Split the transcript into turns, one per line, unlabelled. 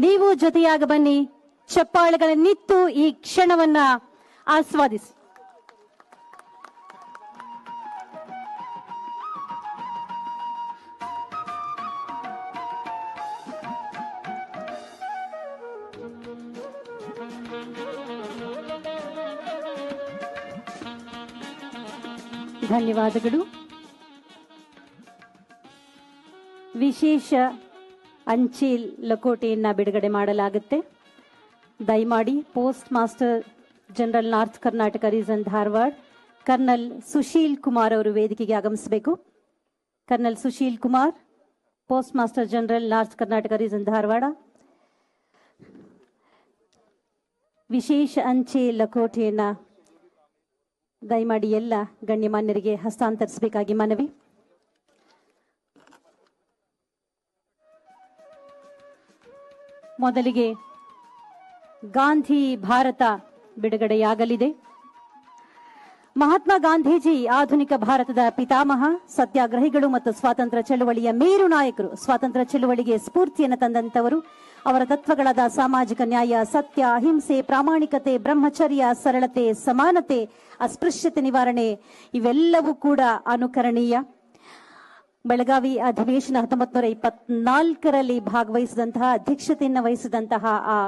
ನೀವು ಜೊತೆಯಾಗ ಬನ್ನಿ, ಚಪ್ಪಾಳೆಗಳನ್ನಿತ್ತು ಈ ಕ್ಷಣವನ್ನ ಆಸ್ವಾದಿಸಿ. ಧನ್ಯವಾದಗಳು. ವಿಶೇಷ ಅಂಚೆ ಲಕೋಟೆಯನ್ನ ಬಿಡುಗಡೆ ಮಾಡಲಾಗುತ್ತೆ. ದಯಮಾಡಿ post master general north Karnataka region Dharwad colonel Sushil Kumar ಅವರು ವೇದಿಕೆಗೆ ಆಗಮಿಸಬೇಕು. Colonel Sushil Kumar, post master general north Karnataka region Dharwad. ವಿಶೇಷ ಅಂಚೆ ಲಕೋಟೆಯನ್ನ ದಯಮಾಡಿ ಎಲ್ಲ ಗಣ್ಯಮಾನ್ಯರಿಗೆ ಹಸ್ತಾಂತರಿಸಬೇಕಾಗಿ ಮನವಿ. ಮೊದಲಿಗೆ ಗಾಂಧಿ ಭಾರತ ಬಿಡುಗಡೆಯಾಗಲಿದೆ. ಮಹಾತ್ಮ ಗಾಂಧೀಜಿ ಆಧುನಿಕ ಭಾರತದ ಪಿತಾಮಹ, ಸತ್ಯಾಗ್ರಹಿಗಳು ಮತ್ತು ಸ್ವಾತಂತ್ರ್ಯ ಚಳುವಳಿಯ ಮೇರು ನಾಯಕರು. ಸ್ವಾತಂತ್ರ್ಯ ಚಳುವಳಿಗೆ ಸ್ಫೂರ್ತಿಯನ್ನು ತಂದಂತವರು. ಅವರ ತತ್ವಗಳಾದ ಸಾಮಾಜಿಕ ನ್ಯಾಯ, ಸತ್ಯ, ಅಹಿಂಸೆ, ಪ್ರಾಮಾಣಿಕತೆ, ಬ್ರಹ್ಮಚರ್ಯ, ಸರಳತೆ, ಸಮಾನತೆ, ಅಸ್ಪೃಶ್ಯತೆ ನಿವಾರಣೆ ಇವೆಲ್ಲವೂ ಕೂಡ ಅನುಕರಣೀಯ. ಬೆಳಗಾವಿ ಅಧಿವೇಶನ 1924ರಲ್ಲಿ ಭಾಗವಹಿಸಿದಂತಹ, ಅಧ್ಯಕ್ಷತೆಯನ್ನು ವಹಿಸಿದಂತಹ ಆ